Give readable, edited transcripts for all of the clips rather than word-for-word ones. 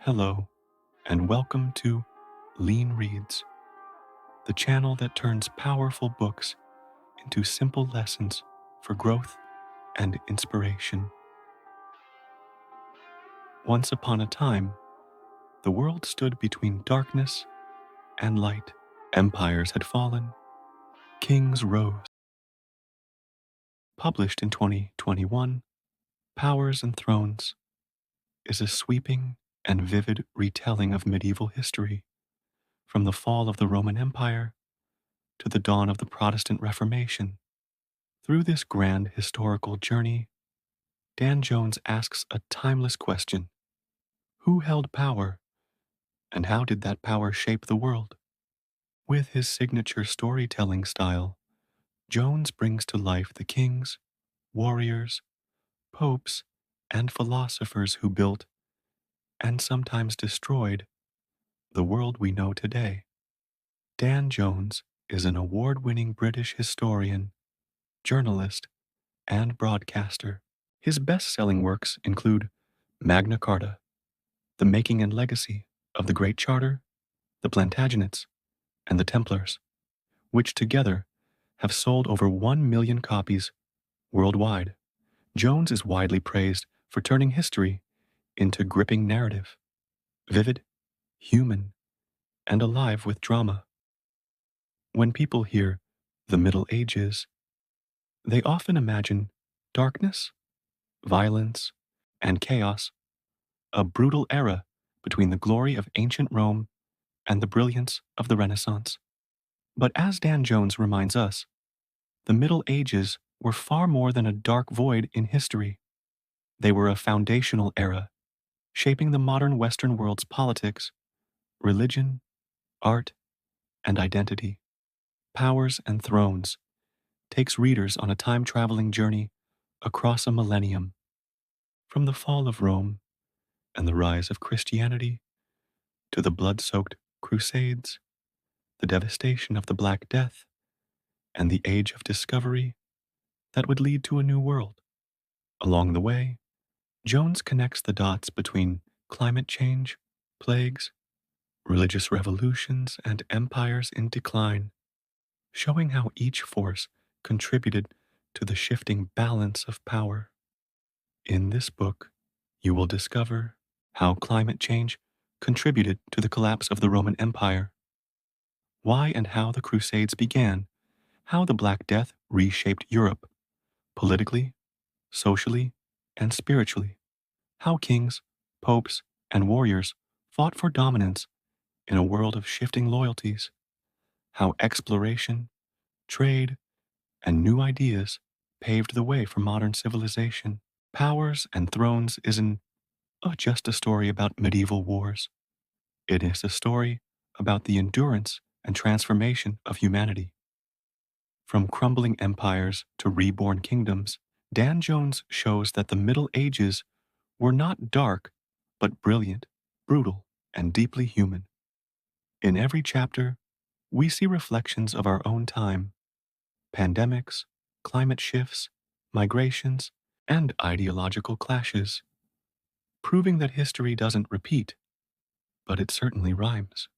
Hello, and welcome to LeanReads, the channel that turns powerful books into simple lessons for growth and inspiration. Once upon a time, the world stood between darkness and light. Empires had fallen, kings rose. Published in 2021, Powers and Thrones is a sweeping and vivid retelling of medieval history, from the fall of the Roman Empire to the dawn of the Protestant Reformation. Through this grand historical journey, Dan Jones asks a timeless question: who held power, and how did that power shape the world? With his signature storytelling style, Jones brings to life the kings, warriors, popes, and philosophers who built, and sometimes destroyed, the world we know today. Dan Jones is an award-winning British historian, journalist, and broadcaster. His best-selling works include Magna Carta, The Making and Legacy of the Great Charter, the Plantagenets, and the Templars, which together have sold over 1 million copies worldwide. Jones is widely praised for turning history into gripping narrative, vivid, human, and alive with drama. When people hear the Middle Ages, they often imagine darkness, violence, and chaos, a brutal era between the glory of ancient Rome and the brilliance of the Renaissance. But as Dan Jones reminds us, the Middle Ages were far more than a dark void in history. They were a foundational era, shaping the modern Western world's politics, religion, art, and identity. Powers and Thrones takes readers on a time-traveling journey across a millennium, from the fall of Rome and the rise of Christianity to the blood-soaked Crusades, the devastation of the Black Death, and the Age of Discovery that would lead to a new world. Along the way, Jones connects the dots between climate change, plagues, religious revolutions, and empires in decline, showing how each force contributed to the shifting balance of power. In this book, you will discover how climate change contributed to the collapse of the Roman Empire, why and how the Crusades began, how the Black Death reshaped Europe, politically, socially, and spiritually, how kings, popes, and warriors fought for dominance in a world of shifting loyalties, how exploration, trade, and new ideas paved the way for modern civilization. Powers and Thrones isn't just a story about medieval wars. It is a story about the endurance and transformation of humanity. From crumbling empires to reborn kingdoms, Dan Jones shows that the Middle Ages were not dark, but brilliant, brutal, and deeply human. In every chapter, we see reflections of our own time: pandemics, climate shifts, migrations, and ideological clashes, proving that history doesn't repeat, but it certainly rhymes.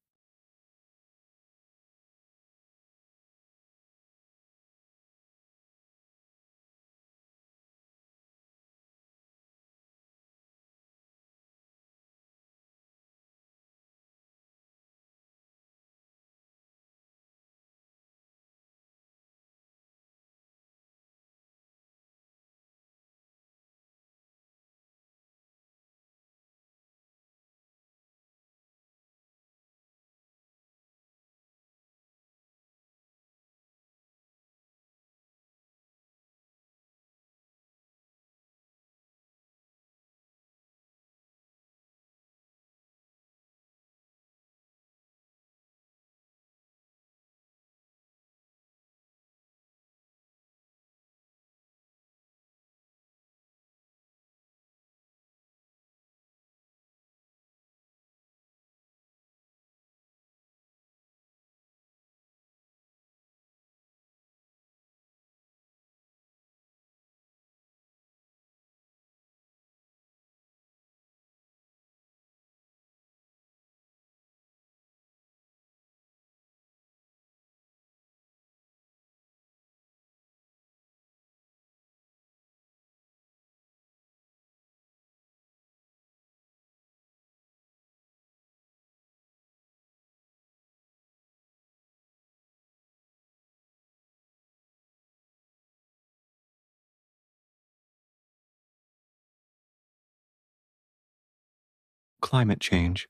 climate change,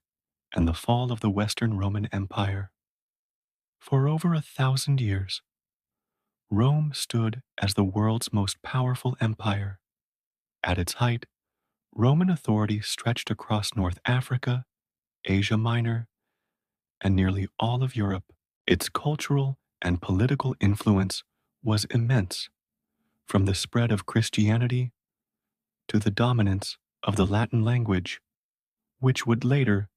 and the fall of the Western Roman Empire. For over 1,000 years, Rome stood as the world's most powerful empire. At its height, Roman authority stretched across North Africa, Asia Minor, and nearly all of Europe. Its cultural and political influence was immense, from the spread of Christianity to the dominance of the Latin language, which would later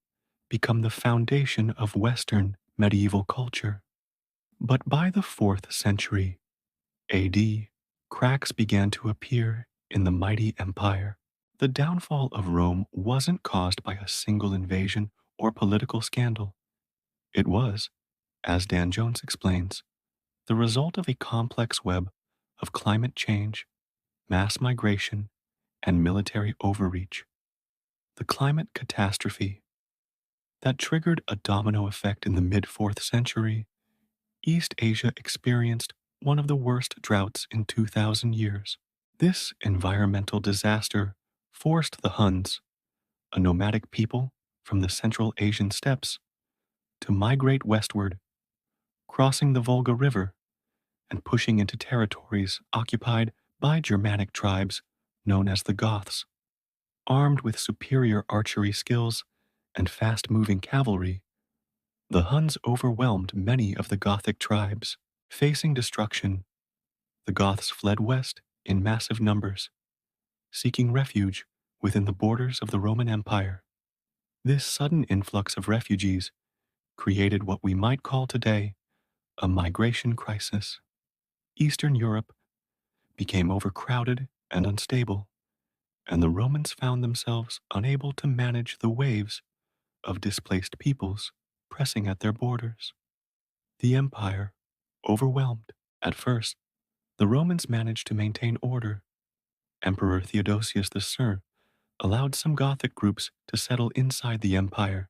become the foundation of Western medieval culture. But by the 4th century AD, cracks began to appear in the mighty empire. The downfall of Rome wasn't caused by a single invasion or political scandal. It was, as Dan Jones explains, the result of a complex web of climate change, mass migration, and military overreach. The climate catastrophe that triggered a domino effect in the mid 4th century, East Asia experienced one of the worst droughts in 2,000 years. This environmental disaster forced the Huns, a nomadic people from the Central Asian steppes, to migrate westward, crossing the Volga River and pushing into territories occupied by Germanic tribes known as the Goths. Armed with superior archery skills and fast-moving cavalry, the Huns overwhelmed many of the Gothic tribes. Facing destruction, the Goths fled west in massive numbers, seeking refuge within the borders of the Roman Empire. This sudden influx of refugees created what we might call today a migration crisis. Eastern Europe became overcrowded and unstable, and the Romans found themselves unable to manage the waves of displaced peoples pressing at their borders. The empire, overwhelmed at first, the Romans managed to maintain order. Emperor Theodosius III allowed some Gothic groups to settle inside the empire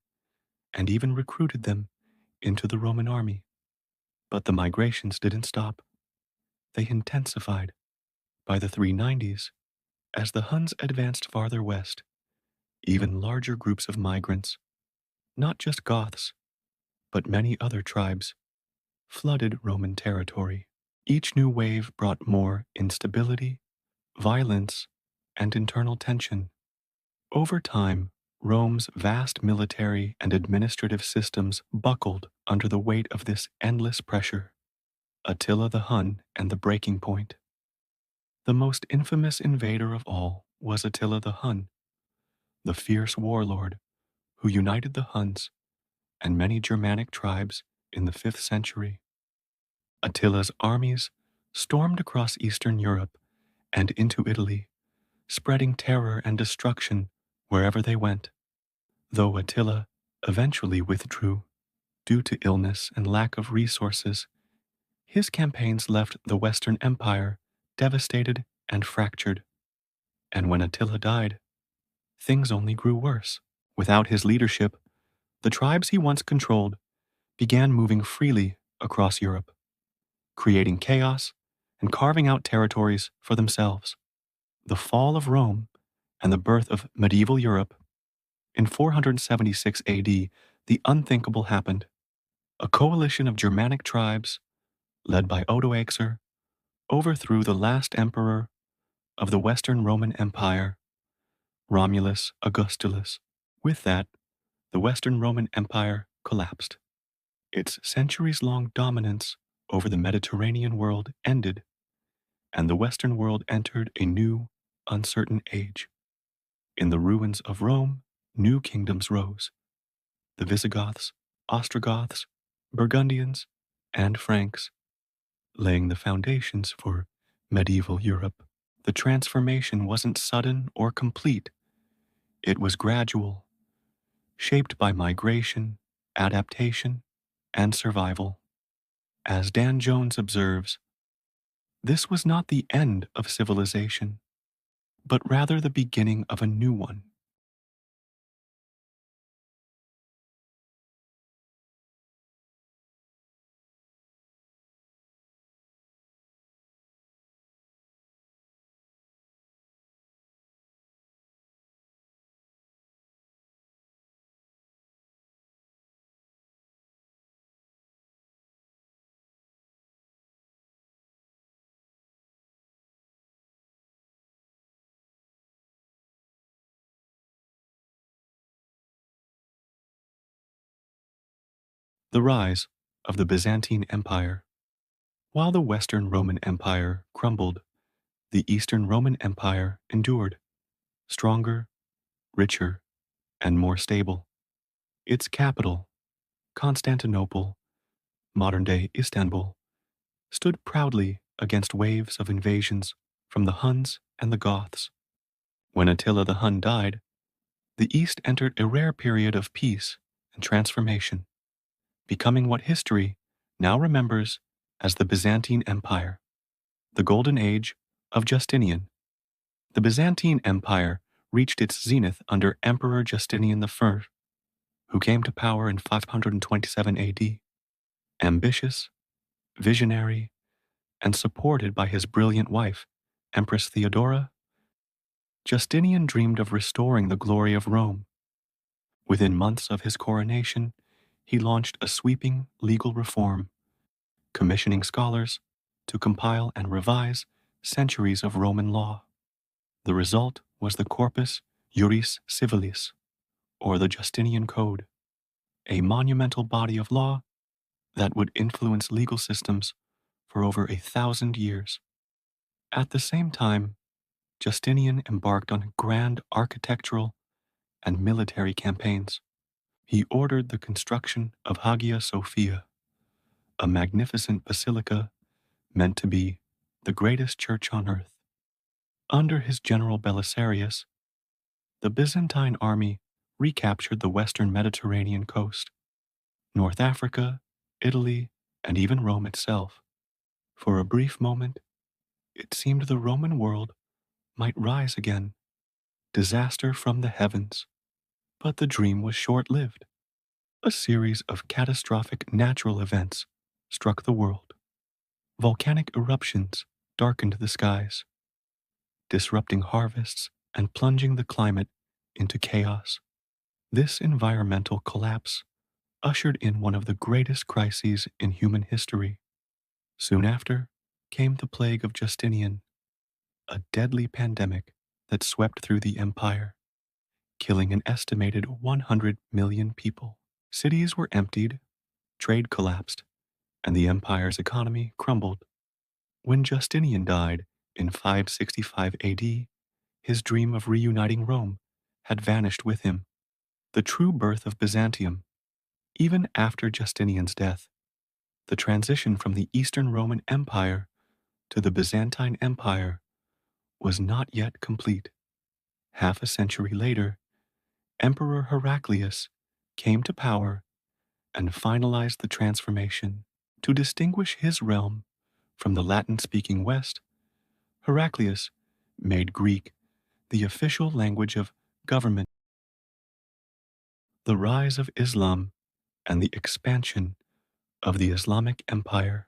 and even recruited them into the Roman army. But the migrations didn't stop. They intensified. By the 390s, as the Huns advanced farther west, even larger groups of migrants, not just Goths, but many other tribes, flooded Roman territory. Each new wave brought more instability, violence, and internal tension. Over time, Rome's vast military and administrative systems buckled under the weight of this endless pressure. Attila the Hun and the breaking point. The most infamous invader of all was Attila the Hun, the fierce warlord who united the Huns and many Germanic tribes in the 5th century. Attila's armies stormed across Eastern Europe and into Italy, spreading terror and destruction wherever they went. Though Attila eventually withdrew due to illness and lack of resources, his campaigns left the Western Empire devastated and fractured. And when Attila died, things only grew worse. Without his leadership, the tribes he once controlled began moving freely across Europe, creating chaos and carving out territories for themselves. The fall of Rome and the birth of medieval Europe. In 476 AD, the unthinkable happened. A coalition of Germanic tribes, led by Odoacer, overthrew the last emperor of the Western Roman Empire, Romulus Augustulus. With that, the Western Roman Empire collapsed. Its centuries-long dominance over the Mediterranean world ended, and the Western world entered a new, uncertain age. In the ruins of Rome, new kingdoms rose: the Visigoths, Ostrogoths, Burgundians, and Franks, laying the foundations for medieval Europe. The transformation wasn't sudden or complete. It was gradual, shaped by migration, adaptation, and survival. As Dan Jones observes, this was not the end of civilization, but rather the beginning of a new one. The rise of the Byzantine Empire. While the Western Roman Empire crumbled, the Eastern Roman Empire endured, stronger, richer, and more stable. Its capital, Constantinople, modern-day Istanbul, stood proudly against waves of invasions from the Huns and the Goths. When Attila the Hun died, the East entered a rare period of peace and transformation, becoming what history now remembers as the Byzantine Empire, the golden age of Justinian. The Byzantine Empire reached its zenith under Emperor Justinian I, who came to power in 527 AD. Ambitious, visionary, and supported by his brilliant wife, Empress Theodora, Justinian dreamed of restoring the glory of Rome. Within months of his coronation, he launched a sweeping legal reform, commissioning scholars to compile and revise centuries of Roman law. The result was the Corpus Juris Civilis, or the Justinian Code, a monumental body of law that would influence legal systems for over 1,000 years. At the same time, Justinian embarked on grand architectural and military campaigns. He ordered the construction of Hagia Sophia, a magnificent basilica meant to be the greatest church on earth. Under his general Belisarius, the Byzantine army recaptured the western Mediterranean coast, North Africa, Italy, and even Rome itself. For a brief moment, it seemed the Roman world might rise again, disaster from the heavens. But the dream was short-lived. A series of catastrophic natural events struck the world. Volcanic eruptions darkened the skies, disrupting harvests and plunging the climate into chaos. This environmental collapse ushered in one of the greatest crises in human history. Soon after came the plague of Justinian, a deadly pandemic that swept through the empire, killing an estimated 100 million people. Cities were emptied, trade collapsed, and the empire's economy crumbled. When Justinian died in 565 AD, his dream of reuniting Rome had vanished with him. The true birth of Byzantium. Even after Justinian's death, the transition from the Eastern Roman Empire to the Byzantine Empire was not yet complete. Half a century later, Emperor Heraclius came to power and finalized the transformation. To distinguish his realm from the Latin-speaking West, Heraclius made Greek the official language of government. The rise of Islam and the expansion of the Islamic Empire.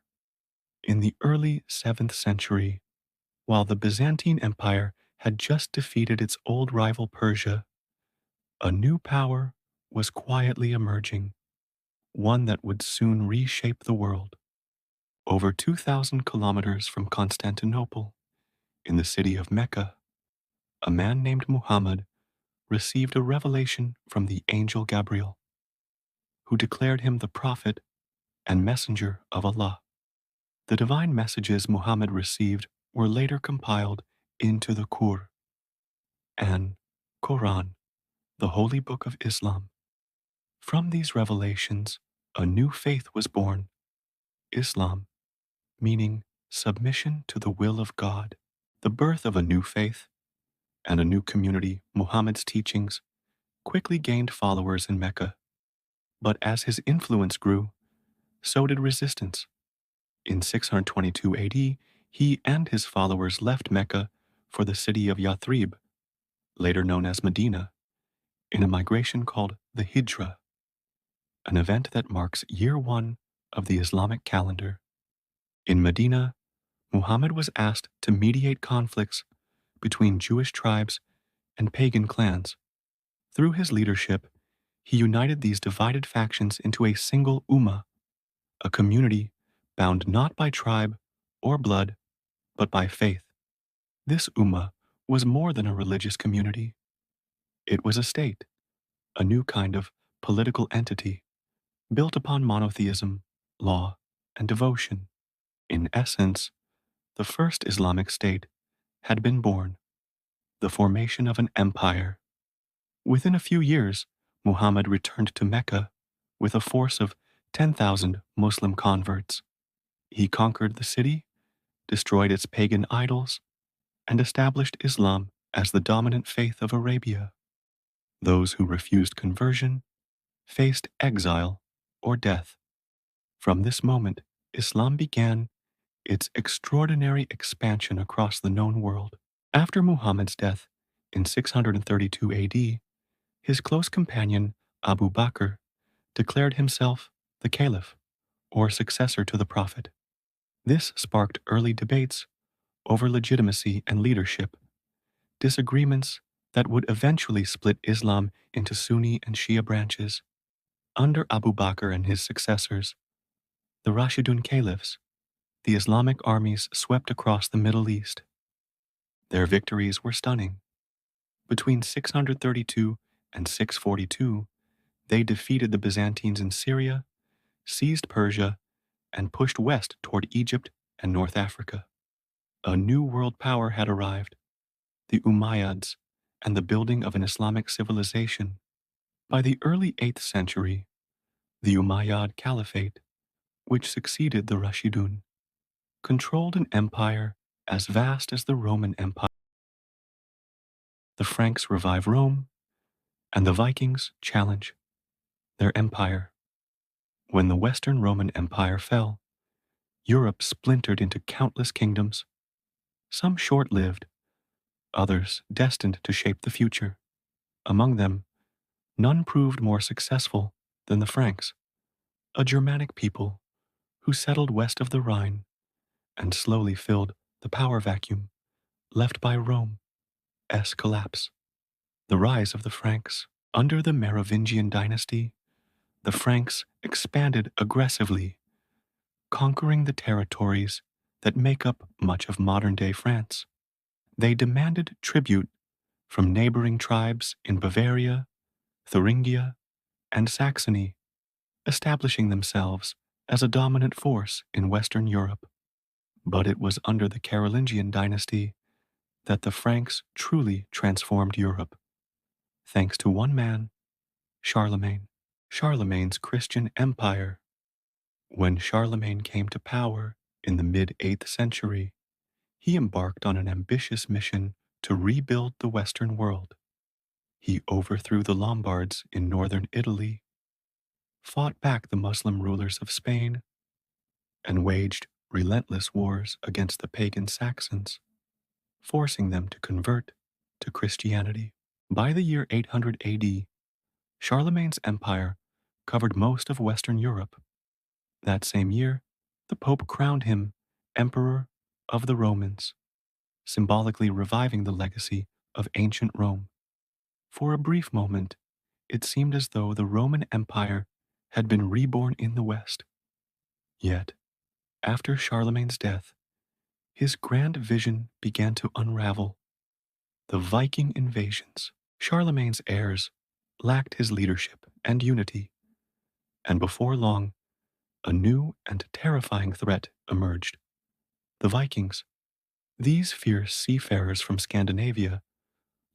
In the early 7th century, while the Byzantine Empire had just defeated its old rival Persia, a new power was quietly emerging, one that would soon reshape the world. Over 2,000 kilometers from Constantinople, in the city of Mecca, a man named Muhammad received a revelation from the angel Gabriel, who declared him the prophet and messenger of Allah. The divine messages Muhammad received were later compiled into the Qur'an and Quran, the holy book of Islam. From these revelations, a new faith was born, Islam, meaning submission to the will of God. The birth of a new faith and a new community, Muhammad's teachings, quickly gained followers in Mecca. But as his influence grew, so did resistance. In 622 AD, he and his followers left Mecca for the city of Yathrib, later known as Medina, in a migration called the Hijra, an event that marks year one of the Islamic calendar. In Medina, Muhammad was asked to mediate conflicts between Jewish tribes and pagan clans. Through his leadership, he united these divided factions into a single ummah, a community bound not by tribe or blood, but by faith. This ummah was more than a religious community. It was a state, a new kind of political entity, built upon monotheism, law, and devotion. In essence, the first Islamic state had been born, the formation of an empire. Within a few years, Muhammad returned to Mecca with a force of 10,000 Muslim converts. He conquered the city, destroyed its pagan idols, and established Islam as the dominant faith of Arabia. Those who refused conversion faced exile or death. From this moment, Islam began its extraordinary expansion across the known world. After Muhammad's death in 632 AD, his close companion Abu Bakr declared himself the caliph, or successor to the Prophet. This sparked early debates over legitimacy and leadership, disagreements that would eventually split Islam into Sunni and Shia branches. Under Abu Bakr and his successors, the Rashidun caliphs, the Islamic armies swept across the Middle East. Their victories were stunning. Between 632 and 642, they defeated the Byzantines in Syria, seized Persia, and pushed west toward Egypt and North Africa. A new world power had arrived, the Umayyads, and the building of an Islamic civilization. By the early 8th century, the Umayyad Caliphate, which succeeded the Rashidun, controlled an empire as vast as the Roman Empire. The Franks revive Rome, and the Vikings challenge their empire. When the Western Roman Empire fell, Europe splintered into countless kingdoms, some short-lived, others destined to shape the future. Among them, none proved more successful than the Franks, a Germanic people who settled west of the Rhine and slowly filled the power vacuum left by Rome's collapse. The rise of the Franks. Under the Merovingian dynasty, the Franks expanded aggressively, conquering the territories that make up much of modern-day France. They demanded tribute from neighboring tribes in Bavaria, Thuringia, and Saxony, establishing themselves as a dominant force in Western Europe. But it was under the Carolingian dynasty that the Franks truly transformed Europe, thanks to one man, Charlemagne. Charlemagne's Christian Empire. When Charlemagne came to power in the mid-8th century, he embarked on an ambitious mission to rebuild the Western world. He overthrew the Lombards in northern Italy, fought back the Muslim rulers of Spain, and waged relentless wars against the pagan Saxons, forcing them to convert to Christianity. By the year 800 AD, Charlemagne's empire covered most of Western Europe. That same year, the Pope crowned him Emperor of the Romans, symbolically reviving the legacy of ancient Rome. For a brief moment, it seemed as though the Roman Empire had been reborn in the West. Yet, after Charlemagne's death, his grand vision began to unravel. The Viking invasions. Charlemagne's heirs lacked his leadership and unity, and before long, a new and terrifying threat emerged. The Vikings. These fierce seafarers from Scandinavia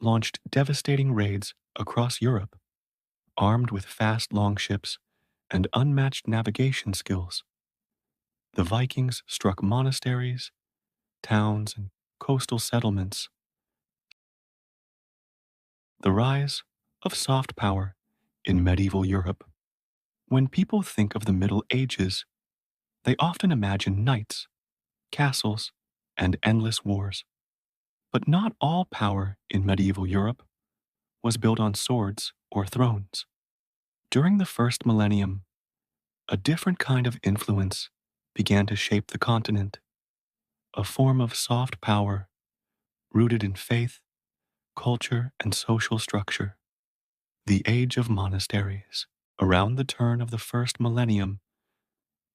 launched devastating raids across Europe, armed with fast longships and unmatched navigation skills. The Vikings struck monasteries, towns, and coastal settlements. The rise of soft power in medieval Europe. When people think of the Middle Ages, they often imagine knights, castles, and endless wars. But not all power in medieval Europe was built on swords or thrones. During the first millennium, a different kind of influence began to shape the continent, a form of soft power rooted in faith, culture, and social structure. The Age of Monasteries. Around the turn of the first millennium,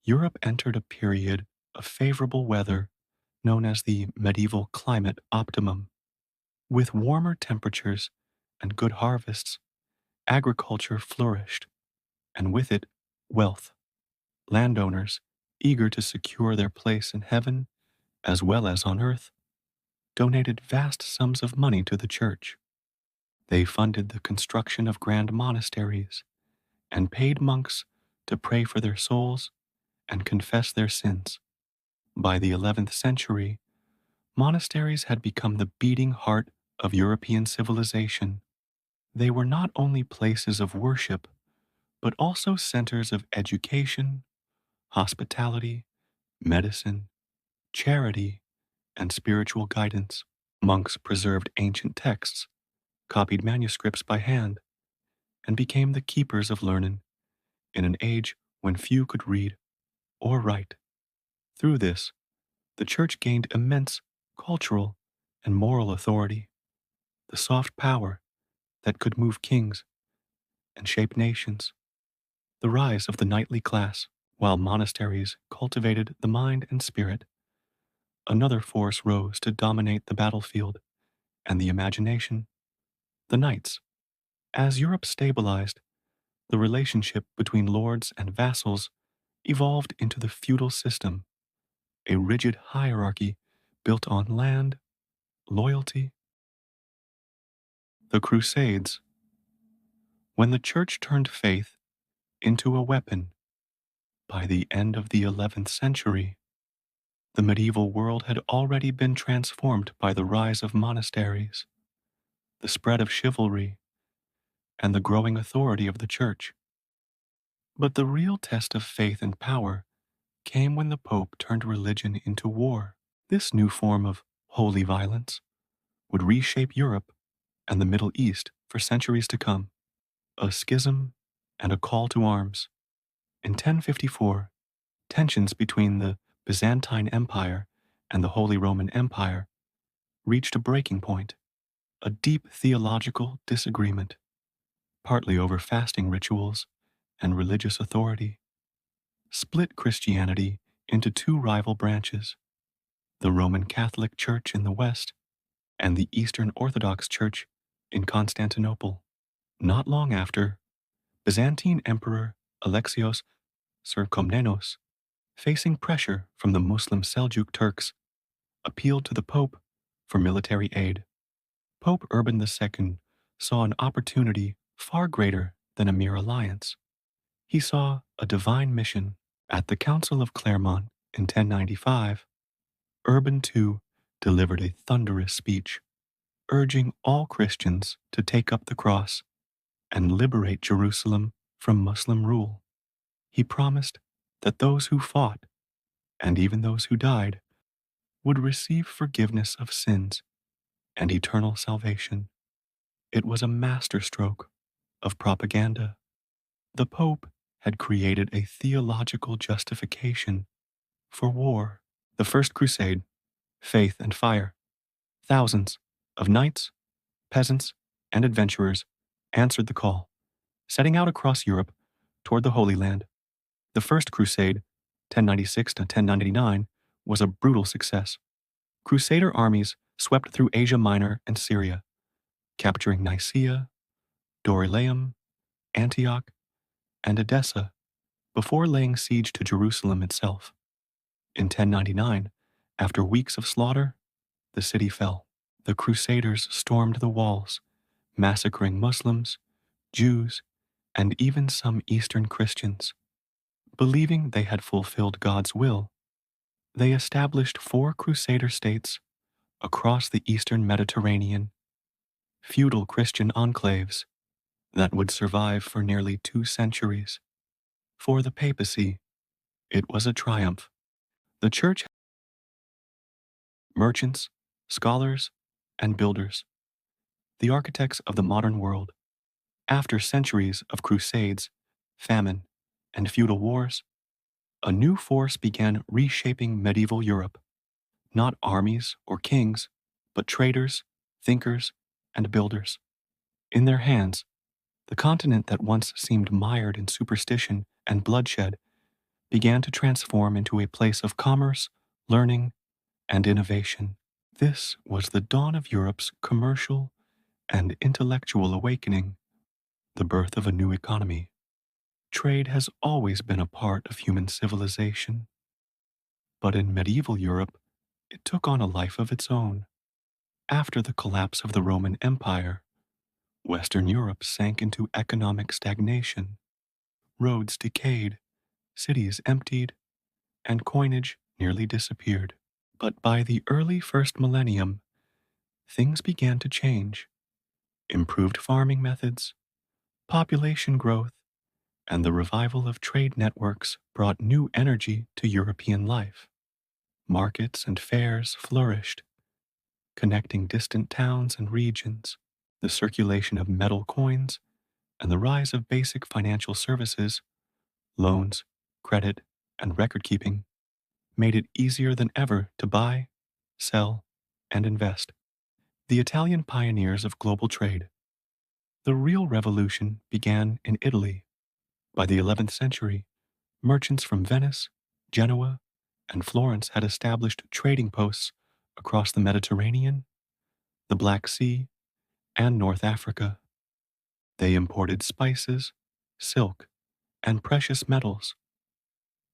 Europe entered a period of favorable weather known as the medieval climate optimum. With warmer temperatures and good harvests, agriculture flourished, and with it, Wealth. Landowners, eager to secure their place in heaven as well as on earth, donated vast sums of money to the church. They funded the construction of grand monasteries and paid monks to pray for their souls and confess their sins. By the 11th century, monasteries had become the beating heart of European civilization. They were not only places of worship, but also centers of education, hospitality, medicine, charity, and spiritual guidance. Monks preserved ancient texts, copied manuscripts by hand, and became the keepers of learning in an age when few could read or write. Through this, the church gained immense cultural and moral authority, the soft power that could move kings and shape nations. The rise of the knightly class, while monasteries cultivated the mind and spirit, another force rose to dominate the battlefield and the imagination: the knights. As Europe stabilized, the relationship between lords and vassals evolved into the feudal system, a rigid hierarchy built on land, loyalty. The Crusades. When the church turned faith into a weapon by the end of the 11th century, the medieval world had already been transformed by the rise of monasteries, the spread of chivalry, and the growing authority of the church. But the real test of faith and power came when the Pope turned religion into war. This new form of holy violence would reshape Europe and the Middle East for centuries to come. A schism and a call to arms. In 1054, tensions between the Byzantine Empire and the Holy Roman Empire reached a breaking point, a deep theological disagreement, partly over fasting rituals and religious authority, split Christianity into two rival branches: the Roman Catholic Church in the West and the Eastern Orthodox Church in Constantinople. Not long after, Byzantine Emperor Alexios Komnenos, facing pressure from the Muslim Seljuk Turks, appealed to the Pope for military aid. Pope Urban II saw an opportunity far greater than a mere alliance. He saw a divine mission. At the Council of Clermont in 1095, Urban II delivered a thunderous speech, urging all Christians to take up the cross and liberate Jerusalem from Muslim rule. He promised that those who fought, and even those who died, would receive forgiveness of sins and eternal salvation. It was a masterstroke of propaganda. The Pope had created a theological justification for war. The First Crusade, faith and fire. Thousands of knights, peasants, and adventurers answered the call, setting out across Europe toward the Holy Land. The First Crusade, 1096 to 1099, was a brutal success. Crusader armies swept through Asia Minor and Syria, capturing Nicaea, Dorylaeum, Antioch, and Edessa before laying siege to Jerusalem itself. In 1099, after weeks of slaughter, the city fell. The Crusaders stormed the walls, massacring Muslims, Jews, and even some Eastern Christians. Believing they had fulfilled God's will, they established 4 Crusader states across the Eastern Mediterranean, feudal Christian enclaves that would survive for nearly 2 centuries. For the papacy, it was a triumph. The church had merchants, scholars, and builders, the architects of the modern world. After centuries of crusades, famine, and feudal wars, a new force began reshaping medieval Europe. Not armies or kings, but traders, thinkers, and builders. In their hands, the continent that once seemed mired in superstition and bloodshed began to transform into a place of commerce, learning, and innovation. This was the dawn of Europe's commercial and intellectual awakening, the birth of a new economy. Trade has always been a part of human civilization, but in medieval Europe, it took on a life of its own. After the collapse of the Roman Empire, Western Europe sank into economic stagnation. Roads decayed, cities emptied, and coinage nearly disappeared. But by the early first millennium, things began to change. Improved farming methods, population growth, and the revival of trade networks brought new energy to European life. Markets and fairs flourished, connecting distant towns and regions. The circulation of metal coins and the rise of basic financial services, loans, credit, and record keeping, made it easier than ever to buy, sell, and invest. The Italian pioneers of global trade. The real revolution began in Italy. By the 11th century, merchants from Venice, Genoa, and Florence had established trading posts across the Mediterranean, the Black Sea, and North Africa. They imported spices, silk, and precious metals,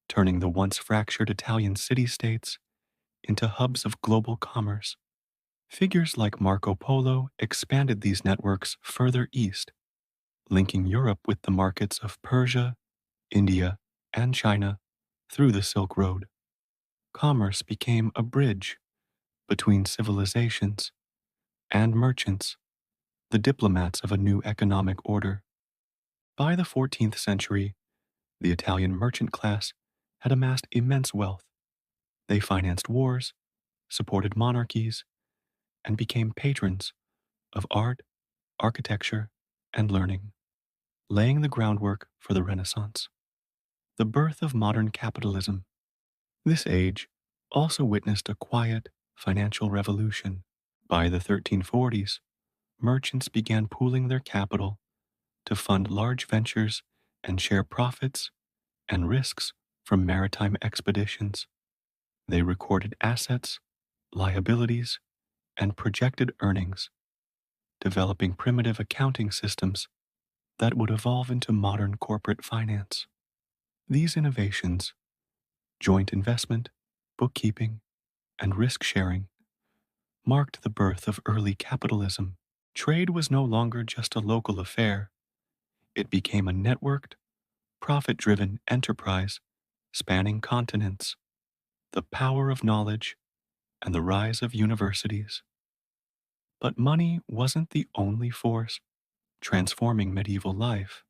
turning the once fractured Italian city-states into hubs of global commerce. Figures like Marco Polo expanded these networks further east, linking Europe with the markets of Persia, India, and China through the Silk Road. Commerce became a bridge between civilizations and merchants, the diplomats of a new economic order. By the 14th century, the Italian merchant class had amassed immense wealth. They financed wars, supported monarchies, and became patrons of art, architecture, and learning, laying the groundwork for the Renaissance. The birth of modern capitalism. This age also witnessed a quiet financial revolution. By the 1340s, merchants began pooling their capital to fund large ventures and share profits and risks from maritime expeditions. They recorded assets, liabilities, and projected earnings, developing primitive accounting systems that would evolve into modern corporate finance. These innovations, joint investment, bookkeeping, and risk sharing, marked the birth of early capitalism. Trade was no longer just a local affair, it became a networked, profit driven enterprise spanning continents. The power of knowledge and the rise of universities. But money wasn't the only force transforming medieval life.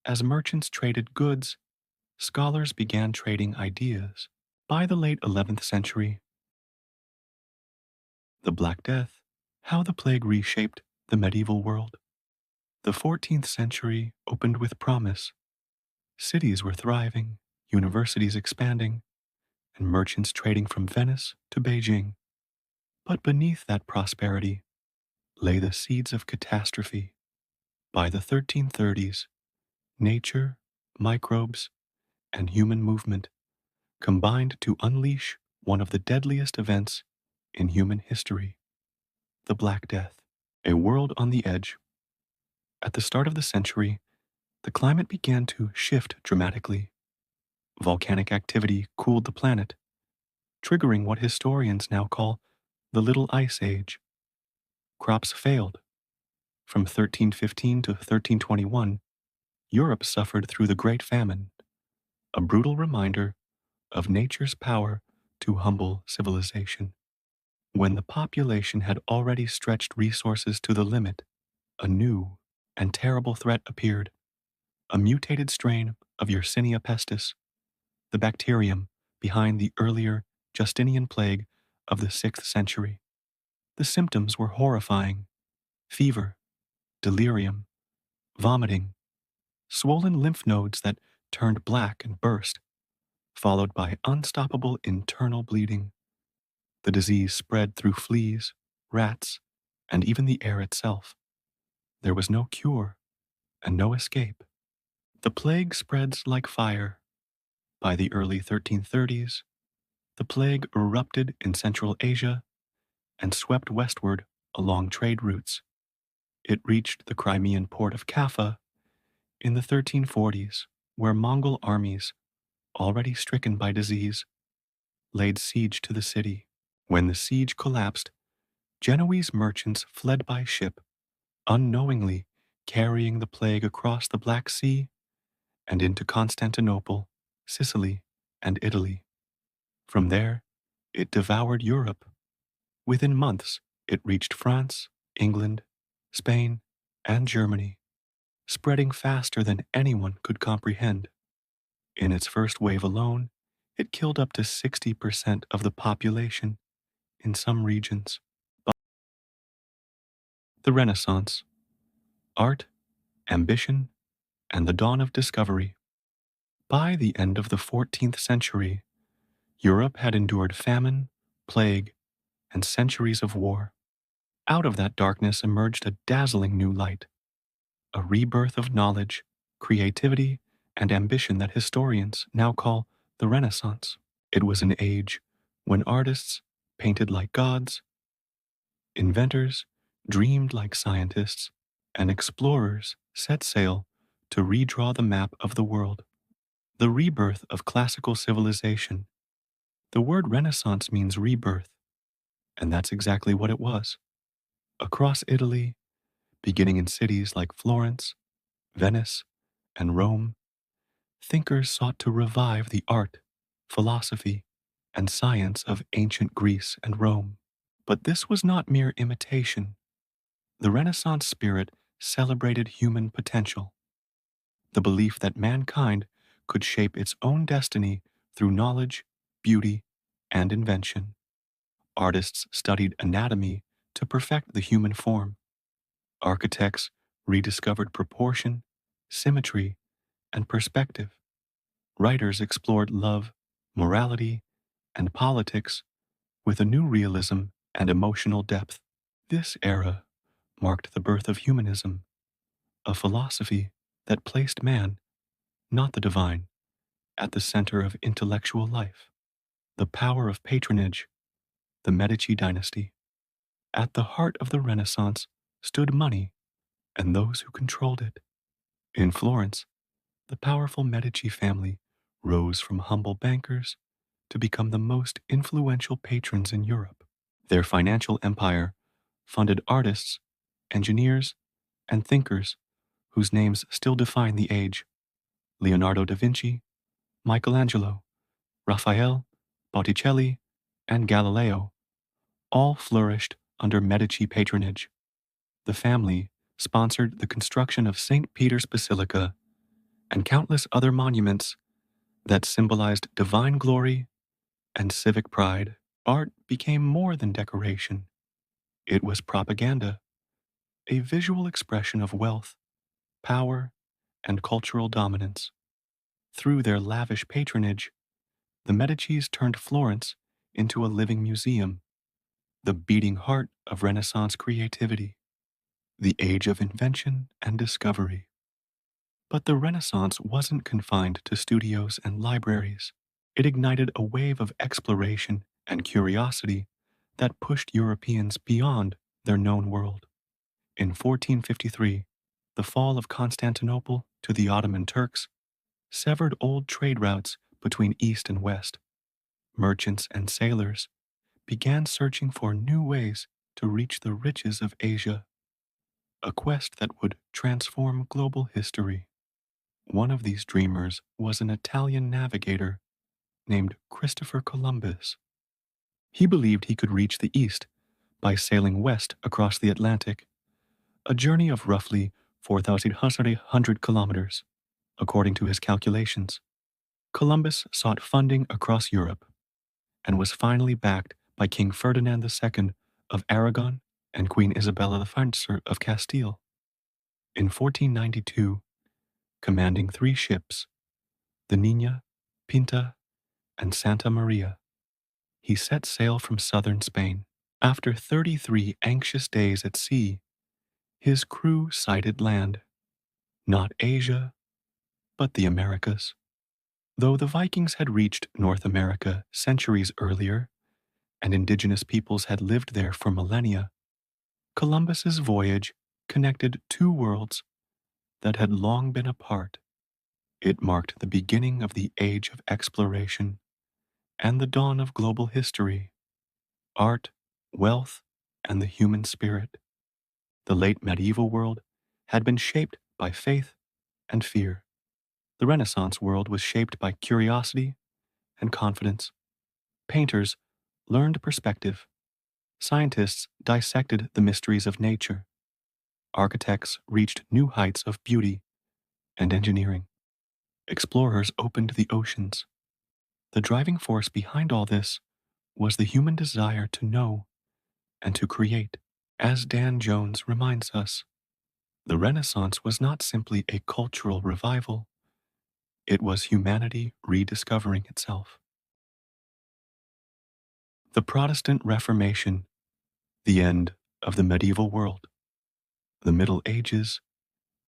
As merchants traded goods, scholars began trading ideas. By the late 11th century, the Black Death, how the plague reshaped the medieval world. The 14th century opened with promise. Cities were thriving, universities expanding, and merchants trading from Venice to Beijing. But beneath that prosperity lay the seeds of catastrophe. By the 1330s, nature, microbes, and human movement combined to unleash one of the deadliest events in human history, the Black Death, a world on the edge. At the start of the century, the climate began to shift dramatically. Volcanic activity cooled the planet, triggering what historians now call the Little Ice Age. Crops failed. From 1315 to 1321, Europe suffered through the Great Famine, a brutal reminder of nature's power to humble civilization. When the population had already stretched resources to the limit, a new and terrible threat appeared, a mutated strain of Yersinia pestis, the bacterium behind the earlier Justinian plague of the 6th century. The symptoms were horrifying: fever, delirium, vomiting, swollen lymph nodes that turned black and burst, followed by unstoppable internal bleeding. The disease spread through fleas, rats, and even the air itself. There was no cure and no escape. The plague spreads like fire. By the early 1330s, the plague erupted in Central Asia and swept westward along trade routes. It reached the Crimean port of Kaffa in the 1340s. where Mongol armies, already stricken by disease, laid siege to the city. When the siege collapsed, Genoese merchants fled by ship, unknowingly carrying the plague across the Black Sea and into Constantinople, Sicily, and Italy. From there, it devoured Europe. Within months, it reached France, England, Spain, and Germany, spreading faster than anyone could comprehend. In its first wave alone, it killed up to 60% of the population in some regions. The Renaissance, art, ambition, and the dawn of discovery. By the end of the 14th century, Europe had endured famine, plague, and centuries of war. Out of that darkness emerged a dazzling new light, a rebirth of knowledge, creativity, and ambition that historians now call the Renaissance. It was an age when artists painted like gods, inventors dreamed like scientists, and explorers set sail to redraw the map of the world. The rebirth of classical civilization. The word Renaissance means rebirth, and that's exactly what it was. Across Italy, beginning in cities like Florence, Venice, and Rome, thinkers sought to revive the art, philosophy, and science of ancient Greece and Rome. But this was not mere imitation. The Renaissance spirit celebrated human potential, the belief that mankind could shape its own destiny through knowledge, beauty, and invention. Artists studied anatomy to perfect the human form. Architects rediscovered proportion, symmetry, and perspective. Writers explored love, morality, and politics with a new realism and emotional depth. This era marked the birth of humanism, a philosophy that placed man, not the divine, at the center of intellectual life. The power of patronage, the Medici dynasty. At the heart of the Renaissance stood money and those who controlled it. In Florence, the powerful Medici family rose from humble bankers to become the most influential patrons in Europe. Their financial empire funded artists, engineers, and thinkers whose names still define the age: Leonardo da Vinci, Michelangelo, Raphael, Botticelli, and Galileo, all flourished under Medici patronage. The family sponsored the construction of St. Peter's Basilica and countless other monuments that symbolized divine glory and civic pride. Art became more than decoration. It was propaganda, a visual expression of wealth, power, and cultural dominance. Through their lavish patronage, the Medicis turned Florence into a living museum, the beating heart of Renaissance creativity, the age of invention and discovery. But the Renaissance wasn't confined to studios and libraries. It ignited a wave of exploration and curiosity that pushed Europeans beyond their known world. In 1453, the fall of Constantinople to the Ottoman Turks severed old trade routes between East and West. Merchants and sailors began searching for new ways to reach the riches of Asia, a quest that would transform global history. One of these dreamers was an Italian navigator named Christopher Columbus. He believed he could reach the East by sailing west across the Atlantic, a journey of roughly 4,800 kilometers, according to his calculations. Columbus sought funding across Europe and was finally backed by King Ferdinand II of Aragon and Queen Isabella I of Castile. In 1492, commanding 3 ships, the Nina, Pinta, and Santa Maria, he set sail from southern Spain. After 33 anxious days at sea, his crew sighted land, not Asia, but the Americas. Though the Vikings had reached North America centuries earlier, and indigenous peoples had lived there for millennia, Columbus's voyage connected 2 worlds that had long been apart. It marked the beginning of the age of exploration and the dawn of global history, art, wealth, and the human spirit. The late medieval world had been shaped by faith and fear. The Renaissance world was shaped by curiosity and confidence. Painters learned perspective. Scientists dissected the mysteries of nature. Architects reached new heights of beauty and engineering. Explorers opened the oceans. The driving force behind all this was the human desire to know and to create. As Dan Jones reminds us, the Renaissance was not simply a cultural revival, it was humanity rediscovering itself. The Protestant Reformation, the end of the medieval world. The Middle Ages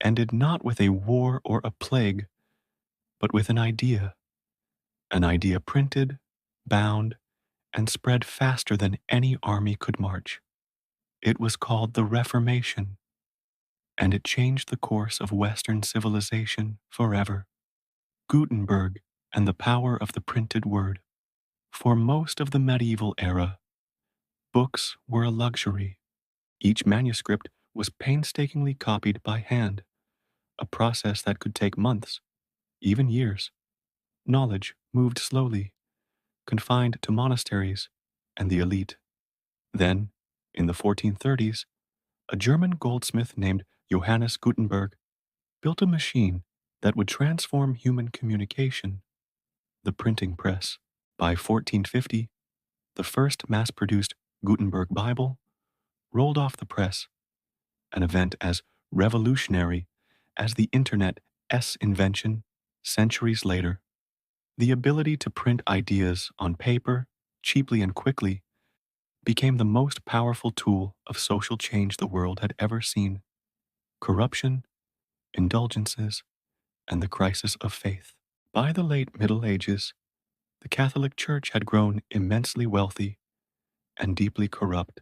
ended not with a war or a plague, but with an idea printed, bound, and spread faster than any army could march. It was called the Reformation, and it changed the course of Western civilization forever. Gutenberg and the power of the printed word. For most of the medieval era, books were a luxury. Each manuscript was painstakingly copied by hand, a process that could take months, even years. Knowledge moved slowly, confined to monasteries and the elite. Then, in the 1430s, a German goldsmith named Johannes Gutenberg built a machine that would transform human communication, the printing press. By 1450, the first mass-produced Gutenberg Bible rolled off the press, an event as revolutionary as the Internet's invention centuries later. The ability to print ideas on paper, cheaply and quickly, became the most powerful tool of social change the world had ever seen. Corruption, indulgences, and the crisis of faith. By the late Middle Ages, the Catholic Church had grown immensely wealthy and deeply corrupt.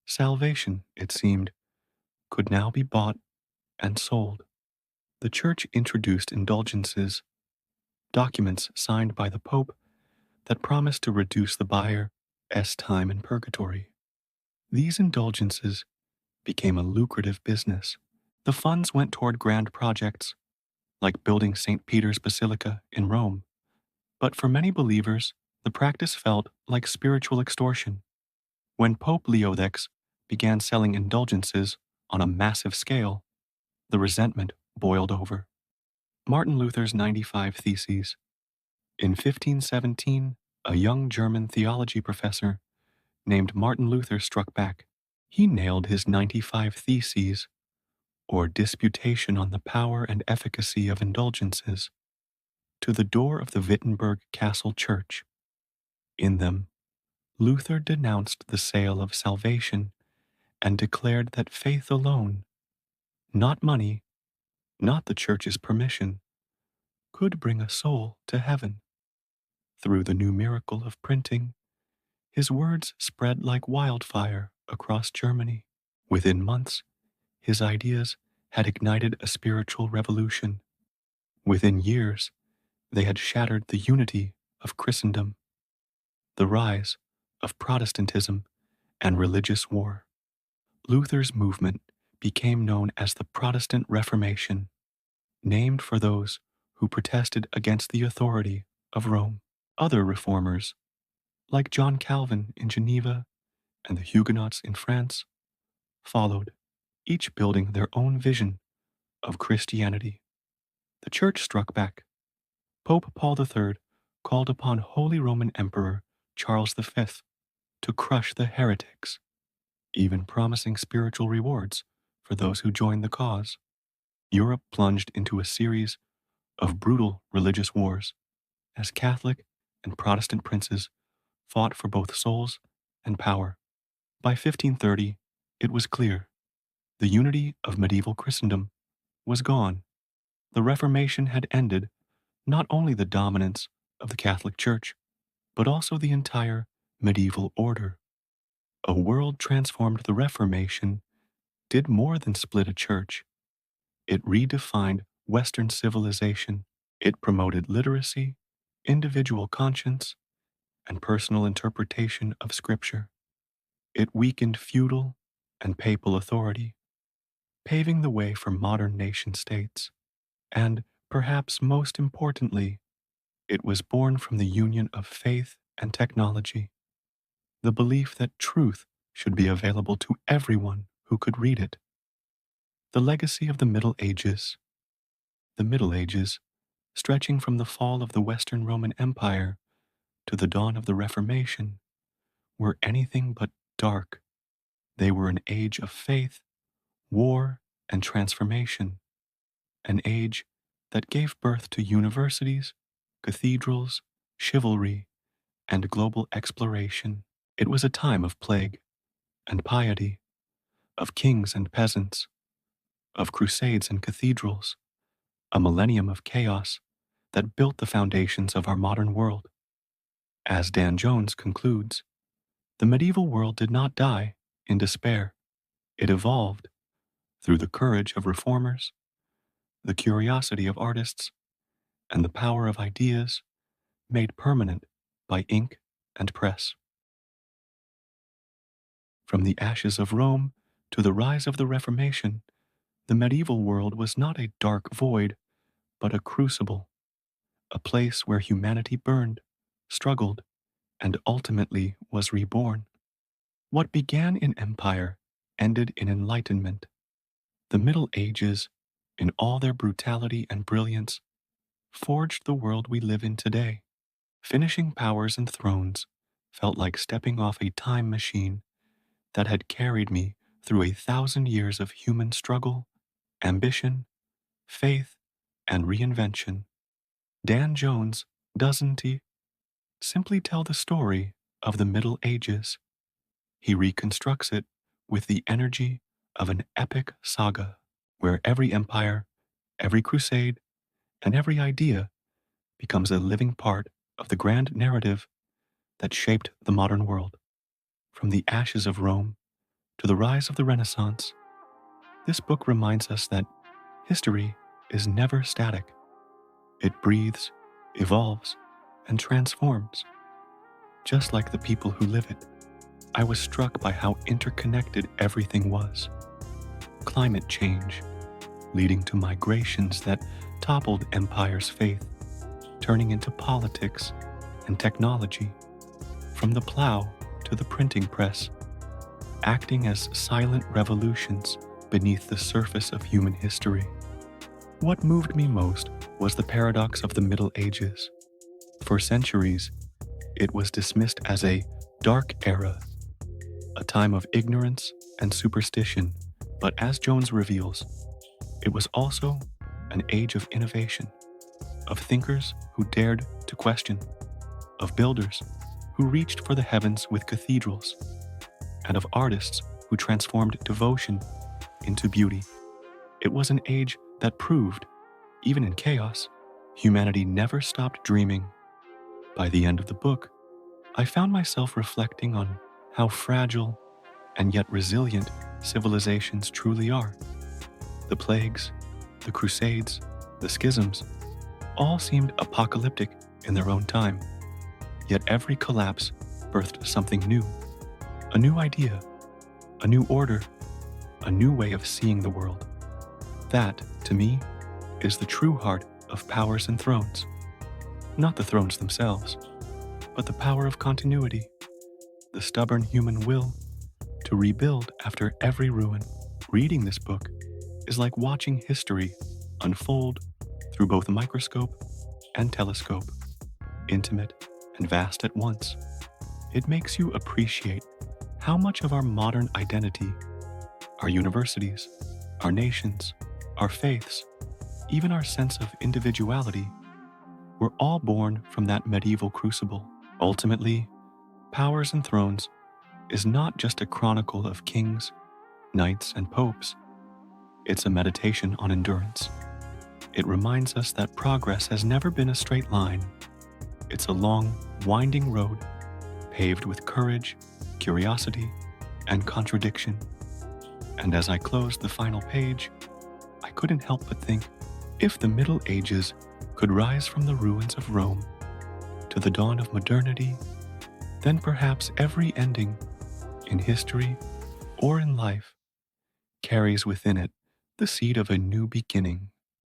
Salvation, it seemed, could now be bought and sold. The Church introduced indulgences, documents signed by the Pope that promised to reduce the buyer's time in purgatory. These indulgences became a lucrative business. The funds went toward grand projects, like building St. Peter's Basilica in Rome. But for many believers, the practice felt like spiritual extortion. When Pope Leo X began selling indulgences on a massive scale, the resentment boiled over. Martin Luther's 95 Theses. In 1517, a young German theology professor named Martin Luther struck back. He nailed his 95 Theses, or Disputation on the Power and Efficacy of Indulgences, to the door of the Wittenberg Castle Church. In them, Luther denounced the sale of salvation and declared that faith alone, not money, not the Church's permission, could bring a soul to heaven. Through the new miracle of printing, his words spread like wildfire across Germany. Within months, his ideas had ignited a spiritual revolution. Within years, they had shattered the unity of Christendom, the rise of Protestantism and religious war. Luther's movement became known as the Protestant Reformation, named for those who protested against the authority of Rome. Other reformers, like John Calvin in Geneva and the Huguenots in France, followed, each building their own vision of Christianity. The Church struck back. Pope Paul III called upon Holy Roman Emperor Charles V to crush the heretics, even promising spiritual rewards for those who joined the cause. Europe plunged into a series of brutal religious wars as Catholic and Protestant princes fought for both souls and power. By 1530, it was clear the unity of medieval Christendom was gone. The Reformation had ended not only the dominance of the Catholic Church, but also the entire medieval order. A world transformed the Reformation did more than split a church. It redefined Western civilization. It promoted literacy, individual conscience, and personal interpretation of Scripture. It weakened feudal and papal authority, paving the way for modern nation states. And, perhaps most importantly, it was born from the union of faith and technology, the belief that truth should be available to everyone who could read it. The legacy of the Middle Ages. The Middle Ages, stretching from the fall of the Western Roman Empire to the dawn of the Reformation, were anything but dark. They were an age of faith, war, and transformation, an age that gave birth to universities, cathedrals, chivalry, and global exploration. It was a time of plague and piety, of kings and peasants, of crusades and cathedrals, a millennium of chaos that built the foundations of our modern world. As Dan Jones concludes, the medieval world did not die in despair. It evolved through the courage of reformers, the curiosity of artists, and the power of ideas made permanent by ink and press. From the ashes of Rome to the rise of the Reformation, the medieval world was not a dark void, but a crucible, a place where humanity burned, struggled, and ultimately was reborn. What began in empire ended in enlightenment. The Middle Ages, in all their brutality and brilliance, forged the world we live in today. Finishing Powers and Thrones felt like stepping off a time machine that had carried me through 1,000 years of human struggle, ambition, faith, and reinvention. Dan Jones doesn't he simply tell the story of the Middle Ages. He reconstructs it with the energy of an epic saga, where every empire, every crusade, and every idea becomes a living part of the grand narrative that shaped the modern world. From the ashes of Rome to the rise of the Renaissance, this book reminds us that history is never static. It breathes, evolves, and transforms, just like the people who live it. I was struck by how interconnected everything was. Climate change, leading to migrations that toppled empires' faith, turning into politics and technology, from the plow to the printing press, acting as silent revolutions beneath the surface of human history. What moved me most was the paradox of the Middle Ages. For centuries, it was dismissed as a dark era, a time of ignorance and superstition, but as Jones reveals, it was also an age of innovation, of thinkers who dared to question, of builders who reached for the heavens with cathedrals, and of artists who transformed devotion into beauty. It was an age that proved, even in chaos, humanity never stopped dreaming. By the end of the book, I found myself reflecting on how fragile and yet resilient civilizations truly are. The plagues, the crusades, the schisms, all seemed apocalyptic in their own time. Yet every collapse birthed something new, a new idea, a new order, a new way of seeing the world. That, to me, is the true heart of Powers and Thrones. Not the thrones themselves, but the power of continuity, the stubborn human will to rebuild after every ruin. Reading this book is like watching history unfold through both a microscope and telescope, intimate and vast at once. It makes you appreciate how much of our modern identity, our universities, our nations, our faiths, even our sense of individuality, were all born from that medieval crucible. Ultimately, Powers and Thrones is not just a chronicle of kings, knights, and popes. It's a meditation on endurance. It reminds us that progress has never been a straight line. It's a long, winding road, paved with courage, curiosity, and contradiction. And as I closed the final page, I couldn't help but think, if the Middle Ages could rise from the ruins of Rome to the dawn of modernity, then perhaps every ending in history or in life carries within it the seed of a new beginning.